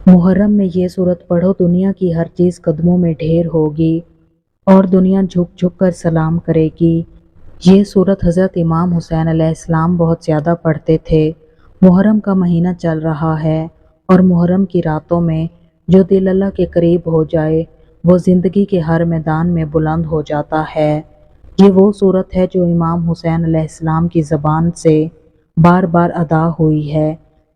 मुहर्रम में ये सूरत पढ़ो, दुनिया की हर चीज़ कदमों में ढेर होगी और दुनिया झुक झुक कर सलाम करेगी। ये सूरत हज़रत इमाम हुसैन अलैहिस्सलाम बहुत ज़्यादा पढ़ते थे। मुहर्रम का महीना चल रहा है और मुहर्रम की रातों में जो दिल अल्लाह के करीब हो जाए वो ज़िंदगी के हर मैदान में बुलंद हो जाता है। ये वो सूरत है जो इमाम हुसैन अलैहिस्सलाम की ज़बान से बार बार अदा हुई है।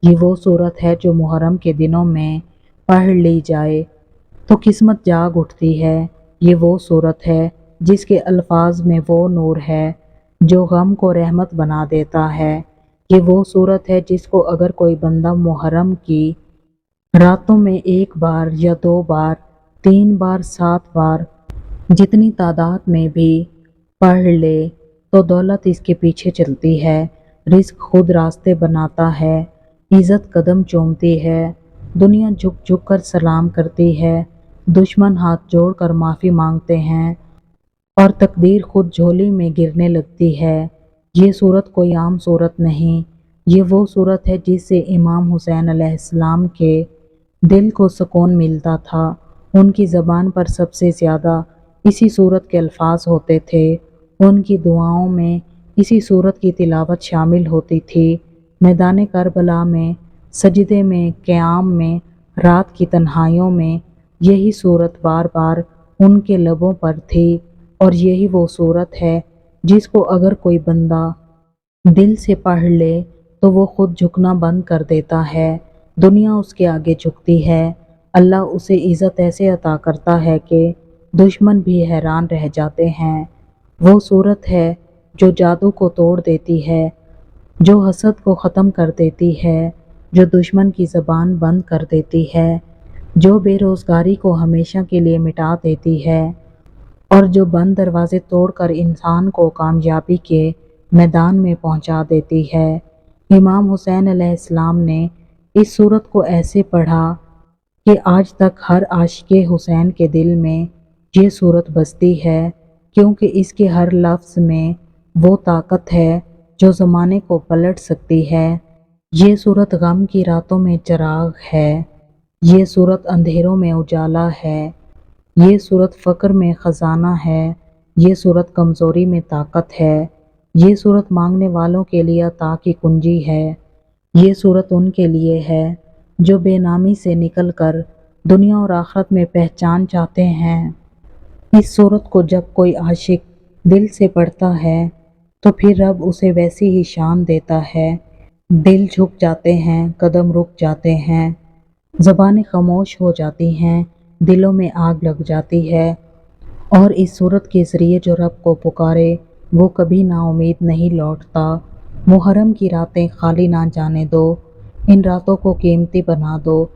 ये वो सूरत है जो मुहर्रम के दिनों में पढ़ ली जाए तो किस्मत जाग उठती है। ये वो सूरत है जिसके अल्फाज में वो नूर है जो गम को रहमत बना देता है। ये वो सूरत है जिसको अगर कोई बंदा मुहर्रम की रातों में एक बार या दो बार, तीन बार, सात बार, जितनी तादाद में भी पढ़ ले तो दौलत इसके पीछे चलती है, रिस्क खुद रास्ते बनाता है, इज़्ज़त कदम चूमती है, दुनिया झुक झुक कर सलाम करती है, दुश्मन हाथ जोड़ कर माफ़ी मांगते हैं और तकदीर खुद झोली में गिरने लगती है। ये सूरत कोई आम सूरत नहीं, ये वो सूरत है जिससे इमाम हुसैन अलैहिस्सलाम के दिल को सुकून मिलता था। उनकी ज़बान पर सबसे ज़्यादा इसी सूरत के अल्फाज होते थे। उनकी दुआओं में इसी सूरत की तिलावत शामिल होती थी। मैदान करबला में, सजदे में, क़याम में, रात की तन्हाइयों में यही सूरत बार बार उनके लबों पर थी और यही वो सूरत है जिसको अगर कोई बंदा दिल से पढ़ ले तो वो खुद झुकना बंद कर देता है, दुनिया उसके आगे झुकती है। अल्लाह उसे इज़्ज़त ऐसे अता करता है कि दुश्मन भी हैरान रह जाते हैं। वो सूरत है जो जादू को तोड़ देती है, जो हसद को ख़त्म कर देती है, जो दुश्मन की ज़बान बंद कर देती है, जो बेरोज़गारी को हमेशा के लिए मिटा देती है और जो बंद दरवाजे तोड़कर इंसान को कामयाबी के मैदान में पहुंचा देती है। इमाम हुसैन अलैहिस्सलाम ने इस सूरत को ऐसे पढ़ा कि आज तक हर आशिक़े हुसैन के दिल में ये सूरत बसती है, क्योंकि इसके हर लफ्ज़ में वो ताकत है जो ज़माने को पलट सकती है। ये सूरत गम की रातों में चिराग है, ये सूरत अंधेरों में उजाला है, ये सूरत फ़क्र में ख़जाना है, ये सूरत कमज़ोरी में ताकत है, ये सूरत मांगने वालों के लिए अता की कुंजी है। ये सूरत उनके लिए है जो बेनामी से निकल कर दुनिया और आखिरत में पहचान चाहते हैं। इस सूरत को जब कोई आशिक दिल से पढ़ता है तो फिर रब उसे वैसी ही शान देता है। दिल झुक जाते हैं, कदम रुक जाते हैं, ज़बानें खामोश हो जाती हैं, दिलों में आग लग जाती है और इस सूरत के ज़रिए जो रब को पुकारे वो कभी नाउमीद नहीं लौटता। मुहर्रम की रातें खाली ना जाने दो, इन रातों को कीमती बना दो।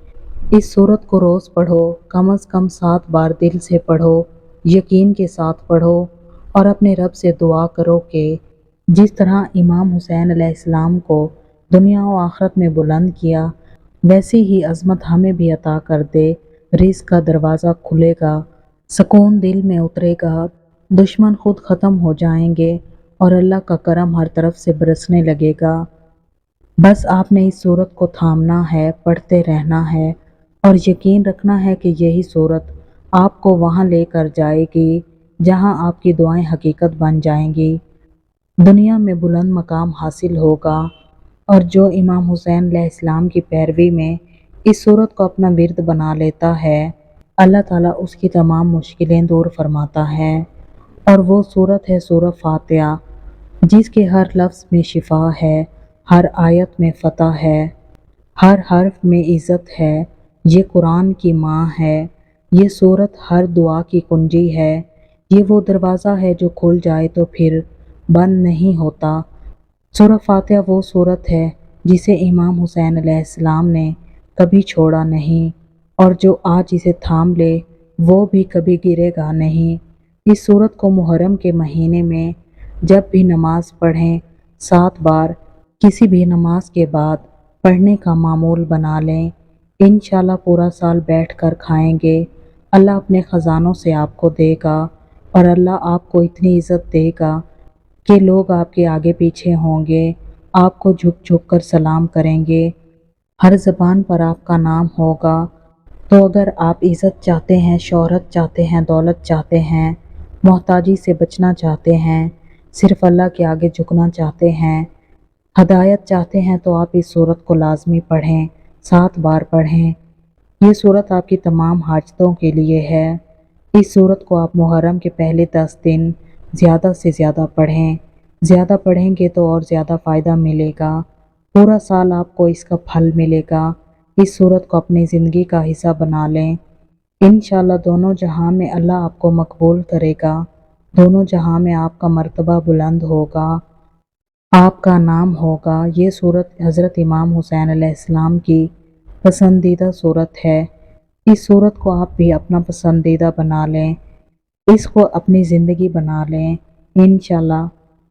इस सूरत को रोज़ पढ़ो, कम से कम 7 बार दिल से पढ़ो, यकीन के साथ पढ़ो और अपने रब से दुआ करो कि जिस तरह इमाम हुसैन अलैहिस्सलाम को दुनिया और आखिरत में बुलंद किया, वैसी ही अज़मत हमें भी अता कर दे। रिज़्क़ का दरवाज़ा खुलेगा, सुकून दिल में उतरेगा, दुश्मन खुद ख़त्म हो जाएंगे और अल्लाह का करम हर तरफ से बरसने लगेगा। बस आपने इस सूरत को थामना है, पढ़ते रहना है और यकीन रखना है कि यही सूरत आपको वहाँ लेकर जाएगी जहाँ आपकी दुआएं हकीकत बन जाएंगी, दुनिया में बुलंद मकाम हासिल होगा। और जो इमाम हुसैन अलैहिस्सलाम की पैरवी में इस सूरत को अपना विर्द बना लेता है, अल्लाह ताला उसकी तमाम मुश्किलें दूर फरमाता है। और वो सूरत है सूरह फातिहा, जिसके हर लफ्ज़ में शिफा है, हर आयत में फ़तह है, हर हर्फ में इज़्ज़त है। ये कुरान की माँ है, ये सूरत हर दुआ की कुंजी है। ये वो दरवाज़ा है जो खुल जाए तो फिर बंद नहीं होता। सूरह फातिहा वो सूरत है जिसे इमाम हुसैन अलैहिस्सलाम ने कभी छोड़ा नहीं और जो आज इसे थाम ले वो भी कभी गिरेगा नहीं। इस सूरत को मुहर्रम के महीने में जब भी नमाज पढ़ें 7 बार किसी भी नमाज के बाद पढ़ने का मामूल बना लें। इंशाल्लाह पूरा साल बैठ कर खाएंगे, अल्लाह अपने ख़जानों से आपको देगा और अल्लाह आपको इतनी इज़्ज़त देगा कि लोग आपके आगे पीछे होंगे, आपको झुक झुक कर सलाम करेंगे, हर ज़बान पर आपका नाम होगा تو اگر آپ عزت چاہتے ہیں، شہرت چاہتے ہیں، دولت چاہتے ہیں، محتاجی سے بچنا چاہتے ہیں، صرف اللہ کے آگے جھکنا چاہتے ہیں، ہدایت چاہتے ہیں، تو آپ اس سورت کو لازمی پڑھیں، 7 بار پڑھیں۔ یہ سورت آپ کی تمام حاجتوں کے لیے ہے۔ اس سورت کو آپ محرم کے پہلے 10 دن زیادہ سے زیادہ پڑھیں۔ زیادہ پڑھیں گے تو اور زیادہ فائدہ ملے گا، پورا سال آپ کو اس کا پھل ملے گا۔ اس سورت کو اپنی زندگی کا حصہ بنا لیں، انشاءاللہ دونوں جہاں میں اللہ آپ کو مقبول کرے گا، دونوں جہاں میں آپ کا مرتبہ بلند ہوگا، آپ کا نام ہوگا۔ یہ سورت حضرت امام حسین علیہ السلام کی پسندیدہ سورت ہے۔ اس سورت کو آپ بھی اپنا پسندیدہ بنا لیں، اس کو اپنی زندگی بنا لیں، انشاءاللہ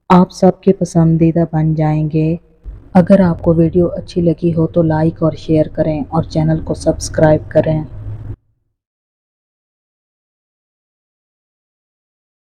آپ سب کے پسندیدہ بن جائیں گے۔ اگر آپ کو ویڈیو اچھی لگی ہو تو لائک اور شیئر کریں اور چینل کو سبسکرائب کریں۔